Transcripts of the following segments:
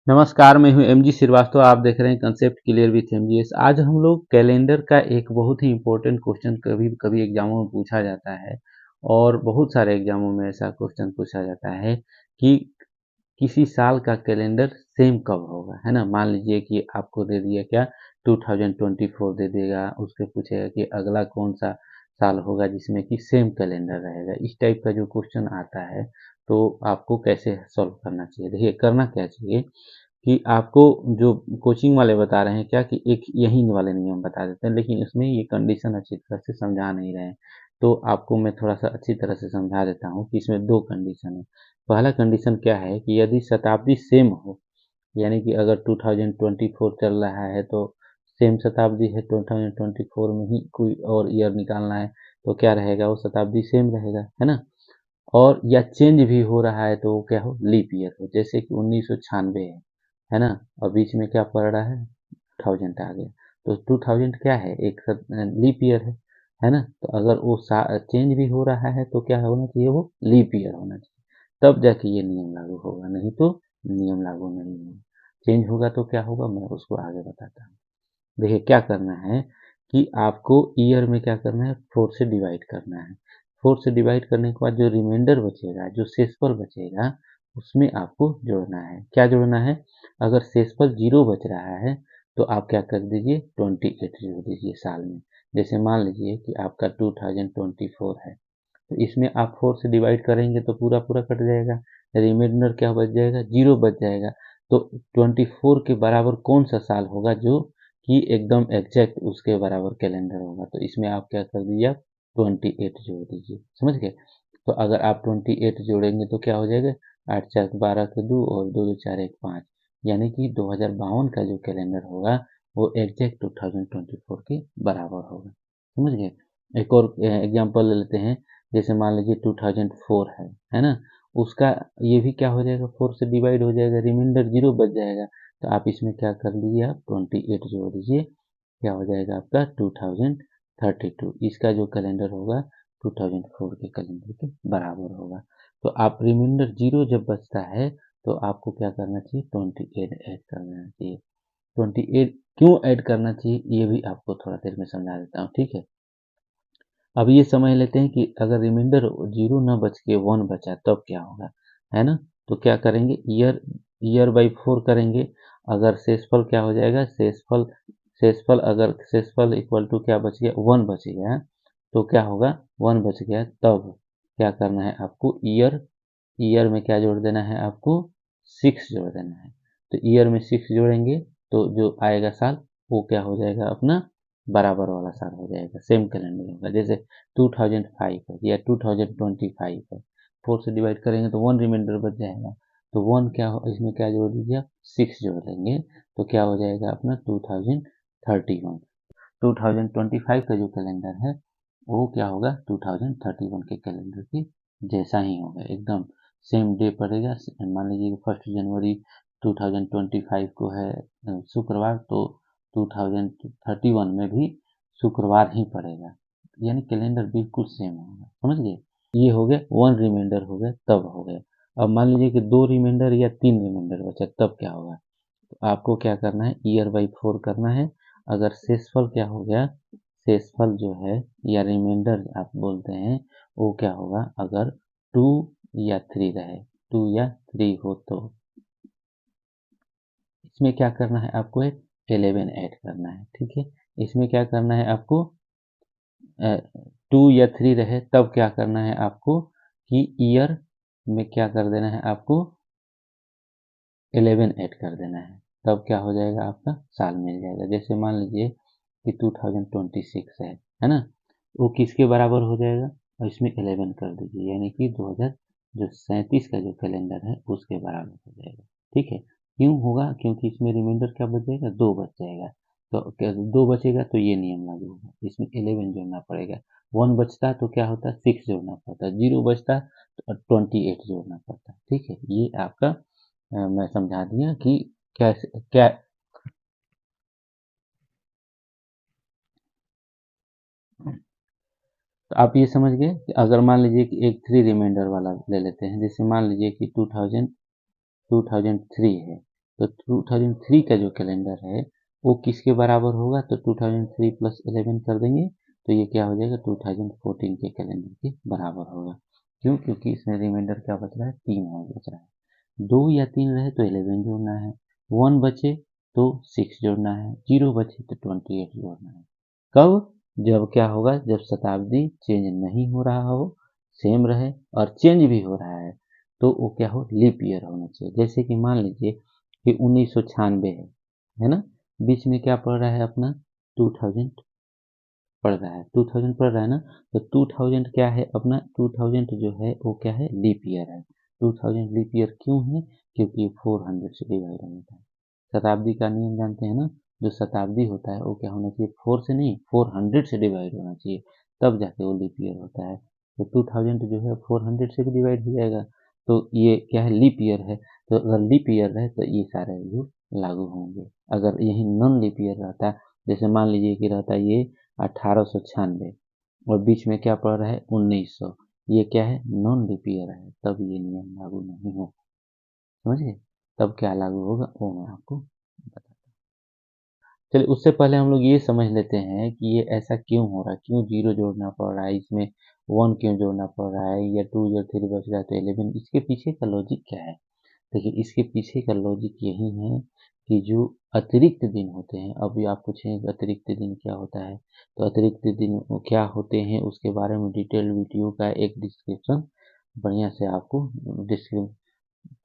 नमस्कार, मैं हूँ एमजी श्रीवास्तव। आप देख रहे हैं कंसेप्ट क्लियर विथ एमजीएस। आज हम लोग कैलेंडर का एक बहुत ही इम्पोर्टेंट क्वेश्चन कभी कभी एग्जामों में पूछा जाता है और बहुत सारे एग्जामों में ऐसा क्वेश्चन पूछा जाता है कि किसी साल का कैलेंडर सेम कब होगा, है ना। मान लीजिए कि आपको दे दिया क्या 2024 दे देगा, उसके पूछेगा कि अगला कौन सा साल होगा जिसमें कि सेम कैलेंडर रहेगा। इस टाइप का जो क्वेश्चन आता है तो आपको कैसे सॉल्व करना चाहिए। देखिए करना क्या चाहिए कि आपको जो कोचिंग वाले बता रहे हैं क्या कि एक यही वाले नियम बता देते हैं, लेकिन उसमें ये कंडीशन अच्छी तरह से समझा नहीं रहे हैं। तो आपको मैं थोड़ा सा अच्छी तरह से समझा देता हूँ कि इसमें दो कंडीशन है। पहला कंडीशन क्या है कि यदि शताब्दी सेम हो, यानी कि अगर 2024 चल रहा है तो सेम शताब्दी है, 2024 में ही कोई और ईयर निकालना है तो क्या रहेगा, वो शताब्दी सेम रहेगा, है ना। और या चेंज भी हो रहा है तो वो क्या हो, लीप ईयर हो। जैसे कि 1996 है ना, और बीच में क्या पड़ रहा है, 2000 आ गया, तो 2000 क्या है, एक लीप ईयर है ना। तो अगर वो चेंज भी हो रहा है तो क्या होना चाहिए, वो लीप ईयर होना चाहिए, तब जाके ये नियम लागू होगा, नहीं तो नियम लागू नहीं होगा। चेंज होगा तो क्या होगा, मैं उसको आगे बताता हूँ। देखिए क्या करना है कि आपको ईयर में क्या करना है, 4 से डिवाइड करना है। 4 से डिवाइड करने के बाद जो रिमाइंडर बचेगा, जो शेषफल बचेगा, उसमें आपको जोड़ना है। क्या जोड़ना है, अगर शेषफल 0 बच रहा है तो आप क्या कर दीजिए, 28 जोड़ दीजिए साल में। जैसे मान लीजिए कि आपका 2024 है, तो इसमें आप 4 से डिवाइड करेंगे तो पूरा पूरा कट जाएगा, रिमाइंडर क्या बच जाएगा, 0 बच जाएगा। तो 24 के बराबर कौन सा साल होगा जो कि एकदम एग्जैक्ट उसके बराबर कैलेंडर होगा, तो इसमें आप क्या कर दीजिए, आप 28 जोड़ दीजिए, समझ गए। तो अगर आप 28 जोड़ेंगे तो क्या हो जाएगा, 8 चार 12 के 2 और 2 2 4 1 5, यानी कि 2052 का जो कैलेंडर होगा वो एग्जैक्ट 2024 के बराबर होगा, समझ गए। एक और एग्जांपल ले लेते हैं। जैसे मान लीजिए 2004 है ना, उसका ये भी क्या हो जाएगा, 4 से डिवाइड हो जाएगा, रिमाइंडर 0 बच जाएगा। तो आप इसमें क्या कर लीजिए, आप 28 जोड़ दीजिए, क्या हो जाएगा आपका 2032। इसका जो कैलेंडर होगा 2004 के कैलेंडर के बराबर होगा। तो आप रिमाइंडर 0 जब बचता है तो आपको क्या करना चाहिए, 28 ऐड कर देना चाहिए। 28 क्यों ऐड करना चाहिए ये भी आपको थोड़ा देर में समझा देता हूँ, ठीक है। अब ये समझ लेते हैं कि अगर रिमाइंडर 0 ना बच के 1 बचा तब क्या होगा, है ना। तो क्या करेंगे, ईयर ईयर बाई 4 करेंगे। अगर शेषफल क्या हो जाएगा, शेषफल शेषफल अगर शेषफल इक्वल टू क्या बच गया, 1 बच गया, तो क्या होगा, 1 बच गया, तब क्या करना है आपको, ईयर ईयर में क्या जोड़ देना है आपको, 6 जोड़ देना है। तो ईयर में 6 जोड़ेंगे तो जो आएगा साल वो क्या हो जाएगा, अपना बराबर वाला साल हो जाएगा, सेम कैलेंडर होगा। जैसे 2005 है या 2025 है, 4 से डिवाइड करेंगे तो 1 रिमाइंडर बच जाएगा। तो 1 क्या हो, इसमें क्या जोड़ दीजिए आप, 6 जोड़ देंगे तो क्या हो जाएगा अपना 2031। 2025 का जो कैलेंडर है वो क्या होगा, 2031 के कैलेंडर के जैसा ही होगा, एकदम सेम डे पड़ेगा। मान लीजिए 1 जनवरी 2025 को है शुक्रवार, तो 2031 में भी शुक्रवार ही पड़ेगा, यानी कैलेंडर बिल्कुल सेम होगा, समझ गए। ये हो गया 1 रिमाइंडर हो गया, तब हो गया। अब मान लीजिए कि 2 रिमाइंडर या 3 रिमाइंडर बचा, तब क्या होगा, तो आपको क्या करना है, ईयर बाई 4 करना है। अगर शेषफल क्या हो गया, शेषफल जो है या रिमाइंडर आप बोलते हैं, वो क्या होगा, अगर 2 या 3 रहे, 2 या 3 हो तो इसमें क्या करना है आपको, एक 11 ऐड करना है, ठीक है। इसमें क्या करना है आपको, 2 या 3 रहे तब क्या करना है आपको कि ईयर में क्या कर देना है आपको, 11 ऐड कर देना है, तब क्या हो जाएगा, आपका साल मिल जाएगा। जैसे मान लीजिए कि 2026 है ना, वो किसके बराबर हो जाएगा, और इसमें 11 कर दीजिए, यानी कि 2000 जो 37 का जो कैलेंडर है उसके बराबर हो जाएगा, ठीक है। क्यों होगा, क्योंकि इसमें रिमाइंडर क्या बच जाएगा, 2 बच जाएगा। तो क्या 2 बचेगा तो ये नियम लागू होगा, इसमें 11 जोड़ना पड़ेगा। 1 बचता तो क्या होता, 6 जोड़ना पड़ता, 0 बचता तो 28 जोड़ना पड़ता, ठीक है। ये आपका मैं समझा दिया कि कैसे क्या। तो आप ये समझ गए कि अगर मान लीजिए कि एक 3 रिमाइंडर वाला ले लेते हैं, जैसे मान लीजिए कि 2003 है, तो 2003 का जो कैलेंडर है वो किसके बराबर होगा, तो 2003 प्लस 11 कर देंगे तो ये क्या हो जाएगा, 2014 के कैलेंडर के बराबर होगा। क्यों, क्योंकि इसमें रिमाइंडर क्या बच रहा है, 3 और बच रहा है। 2 या 3 रहे तो 11 जोड़ना है, 1 बचे तो 6 जोड़ना है, 0 बचे तो 28 जोड़ना है। कब, जब क्या होगा, जब शताब्दी चेंज नहीं हो रहा हो, सेम रहे, और चेंज भी हो रहा है तो वो क्या हो, लीप ईयर होना चाहिए। जैसे कि मान लीजिए कि 1996 है ना, बीच में क्या पड़ रहा है अपना, 2000 पड़ रहा है, 2000 पड़ रहा है ना, तो 2000 क्या है अपना, 2000 जो है वो क्या है, लीप ईयर है। 2000 लीप ईयर क्यों है, क्योंकि 400 से डिवाइड होता है। शताब्दी का नियम जानते हैं ना, जो शताब्दी होता है वो क्या होना चाहिए, 4 से नहीं 400 से डिवाइड होना चाहिए, तब जाके वो लीप ईयर होता है। तो 2000 जो है 400 से भी डिवाइड हो जाएगा, तो ये क्या है, लीप ईयर है। तो अगर लीप ईयर रहे तो ये सारे रूल लागू होंगे। अगर यही नॉन लीप ईयर रहता, जैसे मान लीजिए कि रहता ये 1896 और बीच में क्या पड़ रहा है 1900, ये क्या है, नॉन लीप ईयर है, तब ये नियम लागू नहीं हो, समझिए। तब क्या लागू होगा वो मैं आपको बताता हूँ। चलिए उससे पहले हम लोग ये समझ लेते हैं कि ये ऐसा क्यों हो रहा है, क्यों जीरो जोड़ना पड़ रहा है इसमें, 1 क्यों जोड़ना पड़ रहा है, या 2 या 3 बच रहा है तो 11, इसके पीछे का लॉजिक क्या है। देखिए इसके पीछे का लॉजिक यही है कि जो अतिरिक्त दिन होते हैं, अभी आप पूछें अतिरिक्त दिन क्या होता है, तो अतिरिक्त दिन क्या होते हैं उसके बारे में डिटेल वीडियो का एक डिस्क्रिप्शन बढ़िया से आपको डिस्क्रिप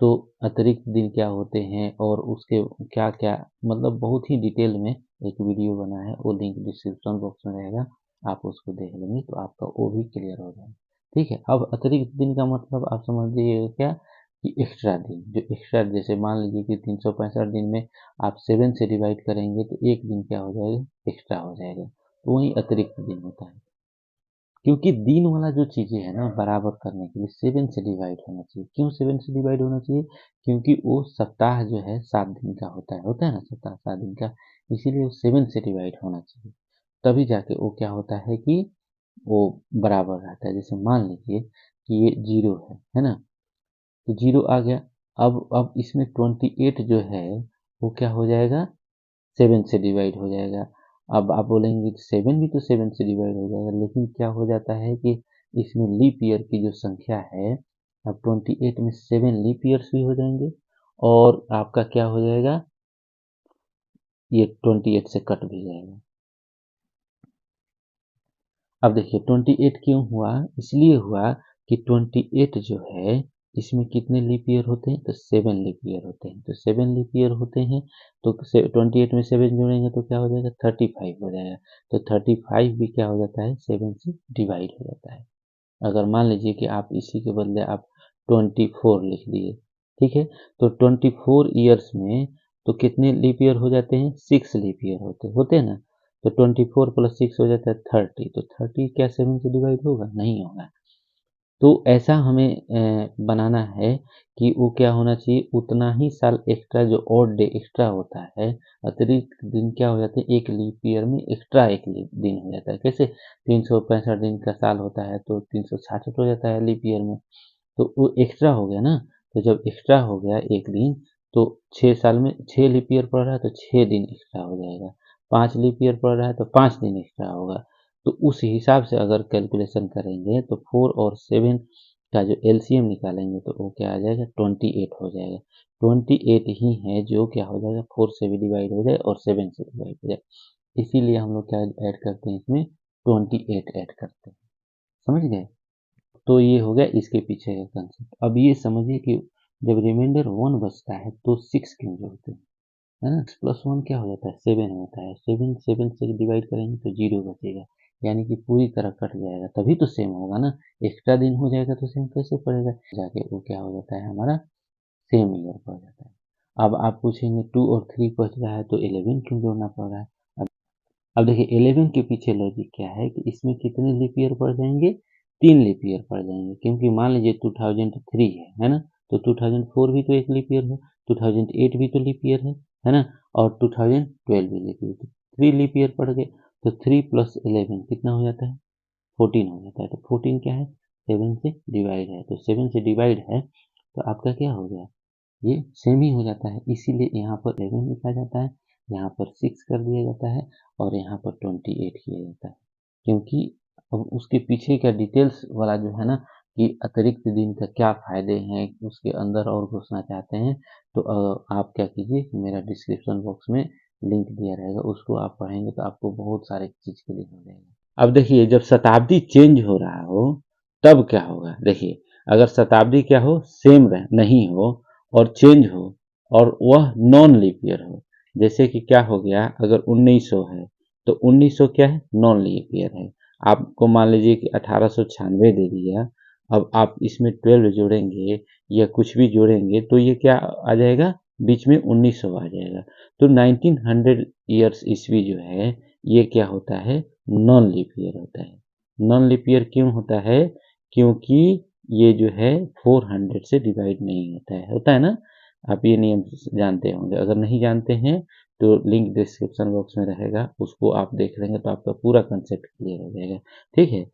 तो अतिरिक्त दिन क्या होते हैं और उसके क्या क्या, मतलब बहुत ही डिटेल में एक वीडियो बना है, वो लिंक डिस्क्रिप्शन बॉक्स में रहेगा, आप उसको देख लेंगे तो आपका वो भी क्लियर हो जाएगा। ठीक है, अब अतिरिक्त दिन का मतलब आप समझ लीजिएगा क्या, कि एक्स्ट्रा दिन, जो एक्स्ट्रा, जैसे मान लीजिए कि 365 दिन में आप 7 से डिवाइड करेंगे तो एक दिन क्या हो जाएगा, एक्स्ट्रा हो जाएगा, तो वही अतिरिक्त दिन होता है। क्योंकि दिन वाला जो चीज़ें है ना बराबर करने के लिए 7 से डिवाइड होना चाहिए। क्यों 7 से डिवाइड होना चाहिए, क्योंकि वो सप्ताह जो है 7 दिन का होता है ना, सप्ताह 7 दिन का, इसीलिए वो 7 से डिवाइड होना चाहिए, तभी जाके वो क्या होता है कि वो बराबर रहता है। जैसे मान लीजिए कि ये जीरो है ना, तो जीरो आ गया, अब इसमें 28 जो है वो क्या हो जाएगा, 7 से डिवाइड हो जाएगा। अब आप बोलेंगे 7 भी तो 7 से डिवाइड हो जाएगा, लेकिन क्या हो जाता है कि इसमें लीप ईयर की जो संख्या है, अब 28 में 7 लीप ईयर्स भी हो जाएंगे, और आपका क्या हो जाएगा, ये 28 से कट भी जाएगा। अब देखिए 28 क्यों हुआ, इसलिए हुआ कि 28 जो है इसमें कितने लीप ईयर होते हैं, तो 7 लीप ईयर होते हैं, तो 7 लीप ईयर होते हैं, तो 28 में 7 जोड़ेंगे तो क्या हो जाएगा, 35 हो जाएगा, तो 35 भी क्या हो जाता है, 7 से डिवाइड हो जाता है। अगर मान लीजिए कि आप इसी के बदले आप 24 लिख दिए, ठीक है, तो 24 ईयर्स में तो कितने लीप ईयर हो जाते हैं, 6 लीप ईयर होते हैं ना, तो 24 प्लस 6 हो जाता है 30, तो 30 क्या 7 से डिवाइड होगा, नहीं होगा। तो ऐसा हमें बनाना है कि वो क्या होना चाहिए, उतना ही साल एक्स्ट्रा, जो ऑड डे एक्स्ट्रा होता है, अतिरिक्त दिन क्या हो जाते हैं, एक लीप ईयर में एक्स्ट्रा एक दिन हो जाता है। कैसे, 365 दिन का साल होता है तो 366 हो जाता है लीप ईयर में, तो वो एक्स्ट्रा हो गया ना। तो जब एक्स्ट्रा हो गया एक दिन, तो 6 साल में 6 लीप ईयर पड़ रहा है तो 6 दिन एक्स्ट्रा हो जाएगा, 5 लीप ईयर पड़ रहा है तो 5 दिन एक्स्ट्रा होगा। तो उस हिसाब से अगर कैलकुलेशन करेंगे तो 4 और 7 का जो एलसीएम निकालेंगे तो वो क्या आ जाएगा, 28 हो जाएगा। 28 ही है जो क्या हो जाएगा, 4 से भी डिवाइड हो जाए और 7 से डिवाइड हो जाए, इसीलिए हम लोग क्या ऐड करते हैं इसमें, 28 ऐड करते हैं, समझ गए। तो ये हो गया इसके पीछे का कंसेप्ट। अब ये समझिए कि जब रिमाइंडर 1 बचता है तो 6 क्यों जोड़ते हैं, है ना, 6+1 क्या हो जाता है, 7 होता है, 7 से डिवाइड करेंगे तो 0 बचेगा, यानी कि पूरी तरह कट जाएगा, तभी तो सेम होगा ना, एक्स्ट्रा दिन हो जाएगा तो सेम कैसे पड़ेगा, जाके वो क्या हो जाता है हमारा, सेम ईयर पड़ जाता है। अब आप पूछेंगे 2 और 3 बच रहा है तो 11 क्यों जोड़ना पड़ रहा है। अब देखिए 11 के पीछे लॉजिक क्या है कि इसमें कितने लीप ईयर पड़ जाएंगे, 3 लीप ईयर पड़ जाएंगे, क्योंकि मान लीजिए 2003 है ना, तो 2004 भी तो एक लीप ईयर है, 2008 भी तो लीप ईयर है ना, और 2012 भी लीप ईयर, तो 3 लीप ईयर पड़ गए, तो 3 प्लस 11 कितना हो जाता है, 14 हो जाता है, तो 14 क्या है, 7 से डिवाइड है, तो 7 से डिवाइड है तो आपका क्या हो गया, ये सेम ही हो जाता है, इसीलिए यहाँ पर 11 लिखा जाता है, यहाँ पर 6 कर दिया जाता है और यहाँ पर 28 किया जाता है। क्योंकि अब उसके पीछे का डिटेल्स वाला जो है ना कि अतिरिक्त दिन का क्या फायदे हैं, उसके अंदर और घुसना चाहते हैं तो आप क्या कीजिए कि मेरा डिस्क्रिप्शन बॉक्स में लिंक दिया रहेगा, उसको आप पढ़ेंगे तो आपको बहुत सारे चीज के लिए हो जाएगा। अब देखिए जब शताब्दी चेंज हो रहा हो तब क्या होगा, देखिए अगर शताब्दी क्या हो सेम नहीं हो और चेंज हो और वह नॉन लीप ईयर हो, जैसे कि क्या हो गया अगर 1900 है तो 1900 क्या है नॉन लीप ईयर है। आपको मान लीजिए कि 1896 दे दिया, अब आप इसमें 12 जोड़ेंगे या कुछ भी जोड़ेंगे तो ये क्या आ जाएगा बीच में 1900 आ जाएगा। तो 1900 ईयर्स ईस्वी जो है ये क्या होता है नॉन लीप ईयर होता है। नॉन लीप ईयर क्यों होता है, क्योंकि ये जो है 400 से डिवाइड नहीं होता है ना। आप ये नियम जानते होंगे, अगर नहीं जानते हैं तो लिंक डिस्क्रिप्शन बॉक्स में रहेगा, उसको आप देख लेंगे तो आपका पूरा कंसेप्ट क्लियर हो जाएगा। ठीक है,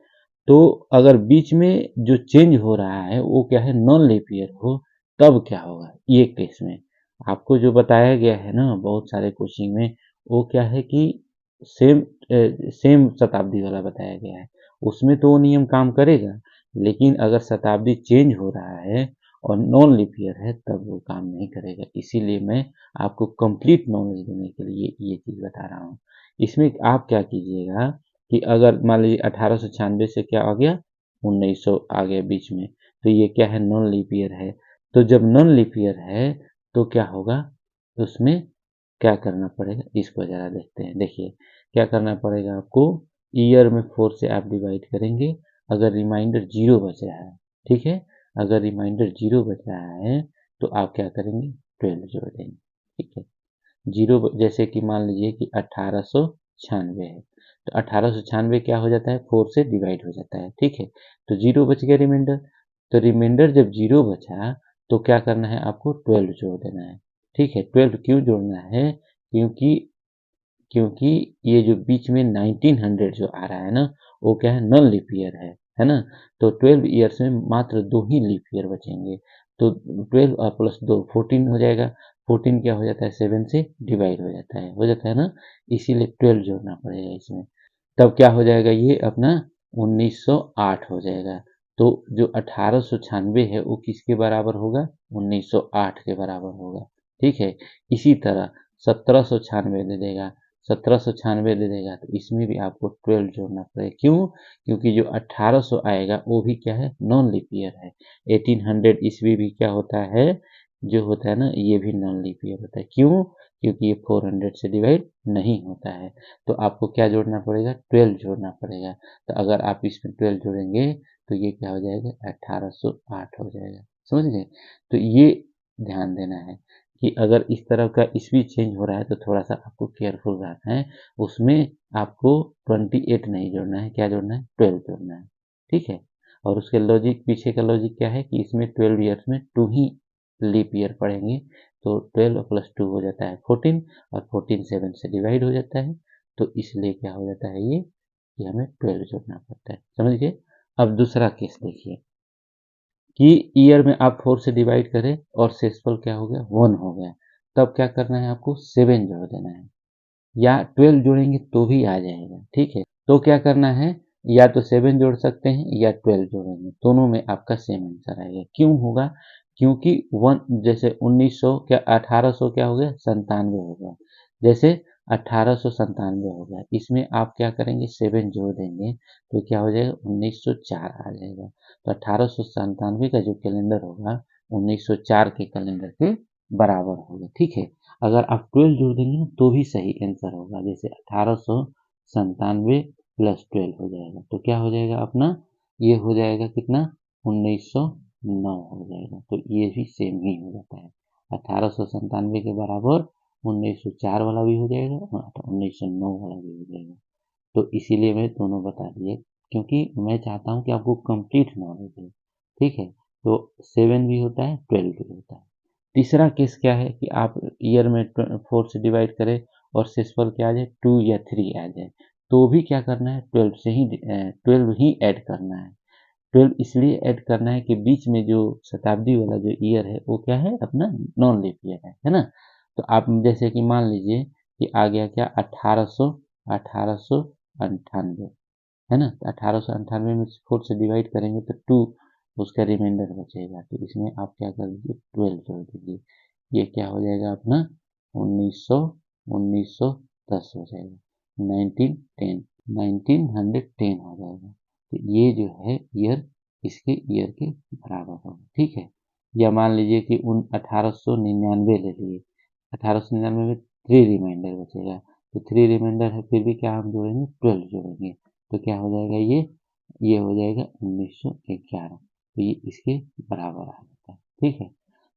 तो अगर बीच में जो चेंज हो रहा है वो क्या है नॉन लीप ईयर हो तब क्या होगा ये केस में आपको जो बताया गया है ना बहुत सारे कोचिंग में, वो क्या है कि सेम सेम शताब्दी वाला बताया गया है, उसमें तो वो नियम काम करेगा, लेकिन अगर शताब्दी चेंज हो रहा है और नॉन लीप ईयर है तब वो काम नहीं करेगा। इसीलिए मैं आपको कंप्लीट नॉलेज देने के लिए ये चीज़ बता रहा हूँ। इसमें आप क्या कीजिएगा कि अगर मान लीजिए 1896 से क्या आ गया 1900 आ गया बीच में, तो ये क्या है नॉन लीप ईयर है। तो जब नॉन लीप ईयर है तो क्या होगा, उसमें क्या करना पड़ेगा इसको ज़रा देखते हैं। देखिए क्या करना पड़ेगा आपको, ईयर में 4 से आप डिवाइड करेंगे, अगर रिमाइंडर 0 बच रहा है, ठीक है, अगर रिमाइंडर 0 बच रहा है तो आप क्या करेंगे 12 जोड़ देंगे। ठीक है, जीरो जैसे कि मान लीजिए कि 1896 है तो 1896 क्या हो जाता है 4 से डिवाइड हो जाता है। ठीक है, तो 0 बच गया रिमाइंडर, तो रिमाइंडर जब 0 बचा तो क्या करना है आपको 12 जोड़ देना है। ठीक है, 12 क्यों जोड़ना है, क्योंकि क्योंकि ये जो बीच में 1900 जो आ रहा है ना वो क्या है नॉन लीप ईयर है ना। तो 12 ईयर्स में मात्र 2 ही लीप ईयर बचेंगे, तो 12 और प्लस 2 14 हो जाएगा। 14 क्या हो जाता है 7 से डिवाइड हो जाता है ना, इसीलिए 12 जोड़ना पड़ेगा इसमें। तब क्या हो जाएगा ये अपना 1908 हो जाएगा। तो जो 1896 है वो किसके बराबर होगा 1908 के बराबर होगा। ठीक है, इसी तरह 1796 दे देगा, 1796 दे देगा तो इसमें भी आपको 12 जोड़ना पड़ेगा। क्यों, क्योंकि जो 1800 आएगा वो भी क्या है नॉन लीप ईयर है। 1800 ईस्वी भी क्या होता है जो होता है ना ये भी नॉन लीप ईयर होता है। क्यों, क्योंकि ये 400 से डिवाइड नहीं होता है। तो आपको क्या जोड़ना पड़ेगा 12 जोड़ना पड़ेगा। तो अगर आप इसमें 12 जोड़ेंगे तो ये क्या हो जाएगा 1808 हो जाएगा। समझ गए, तो ये ध्यान देना है कि अगर इस तरह का ईस्वी चेंज हो रहा है तो थोड़ा सा आपको केयरफुल रहना है, उसमें आपको 28 नहीं जोड़ना है, क्या जोड़ना है 12 जोड़ना है। ठीक है, और उसके लॉजिक पीछे का लॉजिक क्या है कि इसमें 12 ईयर्स में 2 ही लीप ईयर पड़ेंगे, तो 12 प्लस 2 हो जाता है 14 और 14 7 से डिवाइड हो जाता है, तो इसलिए क्या हो जाता है ये कि हमें 12 जोड़ना पड़ता है। समझ गए। अब दूसरा केस देखिए कि ईयर में आप 4 से डिवाइड करें और शेषफल क्या हो गया 1 हो गया, तब क्या करना है आपको 7 जोड़ देना है, या 12 जोड़ेंगे तो भी आ जाएगा। ठीक है, तो क्या करना है या तो 7 जोड़ सकते हैं या 12 जोड़ेंगे, दोनों में आपका सेम आंसर आएगा। क्यों होगा, क्योंकि वन जैसे 1900 क्या 1800 क्या हो गया 97 हो गया, जैसे 1897 हो गया, इसमें आप क्या करेंगे 7 जोड़ देंगे तो क्या हो जाएगा 1904 आ जाएगा। तो 1897 का जो कैलेंडर होगा 1904 के कैलेंडर के बराबर होगा। ठीक है, अगर आप 12 जोड़ देंगे ना तो भी सही आंसर होगा, जैसे 1897 प्लस 12 हो जाएगा तो क्या हो जाएगा अपना ये हो जाएगा कितना 1909 हो जाएगा। तो ये भी सेम ही हो जाता है, 1897 के बराबर 1904 वाला भी हो जाएगा और 1909 वाला भी हो जाएगा। तो इसीलिए मैं दोनों बता दिए, क्योंकि मैं चाहता हूँ कि आपको कंप्लीट नॉलेज है। ठीक है, तो 7 भी होता है 12 भी होता है। तीसरा केस क्या है कि आप ईयर में 4 से डिवाइड करें और शेषफल क्या आ जाए 2 या 3 आ जाए, तो भी क्या करना है 12 से ही 12 ही ऐड करना है। 12 इसलिए ऐड करना है कि बीच में जो शताब्दी वाला जो ईयर है वो क्या है, अपना नॉन लीप ईयर है ना। तो आप जैसे कि मान लीजिए कि आ गया क्या, 1898 है ना। तो 1898 में 4 से डिवाइड करेंगे तो 2 उसका रिमाइंडर बचेगा, तो इसमें आप क्या कर दीजिए, 12 जोड़ दीजिए। ये क्या हो जाएगा अपना 1910 हो जाएगा, 1910 1910 हो जाएगा। तो ये जो है ईयर इसके ईयर के बराबर होगा, ठीक है। या मान लीजिए कि उन 1899 ले लिए, 1899 में 3 रिमाइंडर बचेगा, तो 3 रिमाइंडर है, फिर भी क्या हम जोड़ेंगे, 12 जोड़ेंगे, तो क्या हो जाएगा, ये हो जाएगा 1911। तो ये इसके बराबर आ जाता है, ठीक है।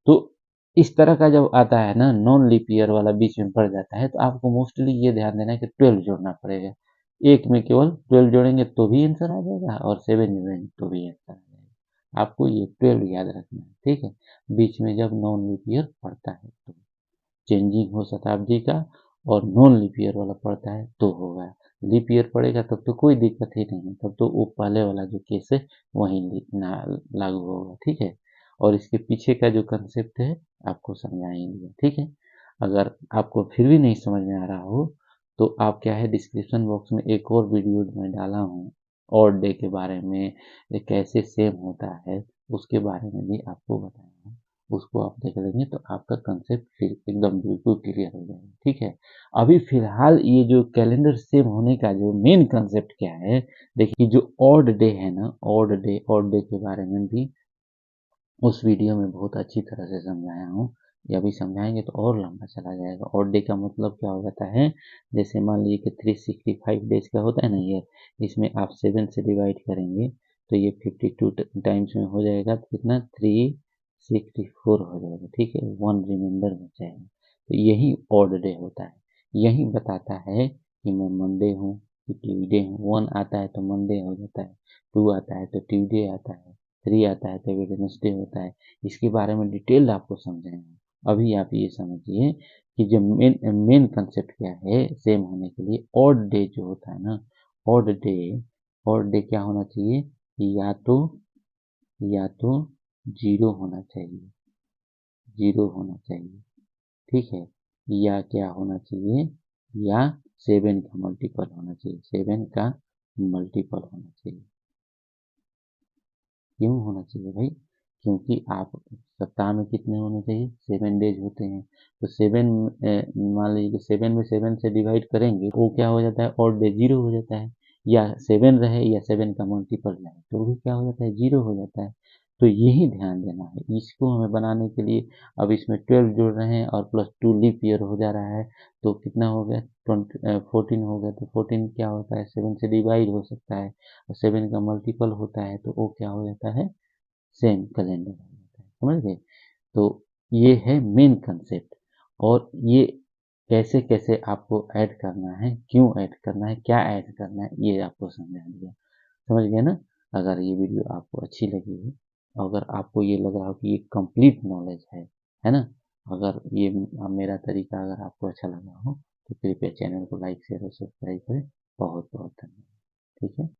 तो इस तरह का जब आता है ना, नॉन लीप ईयर वाला बीच में पड़ जाता है, तो आपको मोस्टली ये ध्यान देना है कि 12 जोड़ना पड़ेगा। एक में केवल 12 जोड़ेंगे तो भी आंसर आ जाएगा, और 7 जोड़ेंगे तो भी आंसर आ जाएगा। आपको ये 12 याद रखना है, ठीक है, बीच में जब नॉन लीप ईयर पड़ता है तो। चेंजिंग हो शताब्दी का और नॉन लीप ईयर वाला पड़ता है तो होगा। लीप ईयर पड़ेगा तब तो कोई दिक्कत ही नहीं है, तब तो वो पहले वाला जो केस है वही लागू होगा, ठीक है। और इसके पीछे का जो कंसेप्ट है आपको समझाएंगे, ठीक है। अगर आपको फिर भी नहीं समझ में आ रहा हो तो आप क्या है, डिस्क्रिप्शन बॉक्स में एक और वीडियो मैं डाला हूँ और डे के बारे में, ये कैसे सेम होता है उसके बारे में भी आपको बताया हूँ। उसको आप देख लेंगे तो आपका कंसेप्ट फिर एकदम बिल्कुल क्लियर हो जाएगा, ठीक है। अभी फिलहाल ये जो कैलेंडर सेम होने का जो मेन कंसेप्ट क्या है, देखिए जो ऑड डे है ना, ऑड डे के बारे में भी उस वीडियो में बहुत अच्छी तरह से समझाया हूँ। ये अभी समझाएंगे तो और लंबा चला जाएगा। ऑड डे का मतलब क्या हो जाता है, जैसे मान लीजिए कि 365 डेज का होता है ना ईयर, इसमें आप 7 से डिवाइड करेंगे तो ये 52 टाइम्स में हो जाएगा, तो कितना 364 हो जाएगा, ठीक है, 1 रिमाइंडर बच जाएगा। तो यही ऑड डे होता है, यही बताता है कि मैं मंडे हूँ कि ट्यूसडे हूँ। 1 आता है तो मंडे हो जाता है, 2 आता है तो ट्यूसडे आता है, 3 आता है तो वेडनेसडे होता है। इसके बारे में डिटेल आपको समझाएंगे। अभी आप ये समझिए कि जो मेन मेन कंसेप्ट क्या है सेम होने के लिए, ऑड डे जो होता है ना, ऑड डे ऑड डे क्या होना चाहिए, या तो जीरो होना चाहिए, जीरो होना चाहिए, ठीक है, या क्या होना चाहिए, या 7 का मल्टीपल होना चाहिए, 7 का मल्टीपल होना चाहिए। क्यों होना चाहिए भाई, क्योंकि आप सप्ताह में कितने होने चाहिए, 7 डेज होते हैं, तो 7 मान लीजिए कि 7 में 7 से डिवाइड करेंगे वो क्या हो जाता है, और डे जीरो हो जाता है। या 7 रहे या 7 का मल्टीपल रहे तो भी क्या हो जाता है, जीरो हो जाता है। तो यही ध्यान देना है, इसको हमें बनाने के लिए अब इसमें 12 जोड़ रहे हैं और प्लस 2 लीप ईयर हो जा रहा है, तो कितना हो गया, 14 हो गया। तो 14 क्या होता है, 7 से डिवाइड हो सकता है, और 7 का मल्टीपल होता है तो वो क्या हो जाता है, सेम कैलेंडर हो जाता है, समझ गए। तो ये है मेन कंसेप्ट, और ये कैसे कैसे आपको ऐड करना है, क्यों ऐड करना है, क्या ऐड करना है, ये आपको समझा दिया, समझ गए ना। अगर ये वीडियो आपको अच्छी लगी हो, अगर आपको ये लग रहा हो कि ये कंप्लीट नॉलेज है ना, अगर ये मेरा तरीका अगर आपको अच्छा लगा हो तो कृपया चैनल को लाइक शेयर और सब्सक्राइब करें। बहुत बहुत धन्यवाद, ठीक है।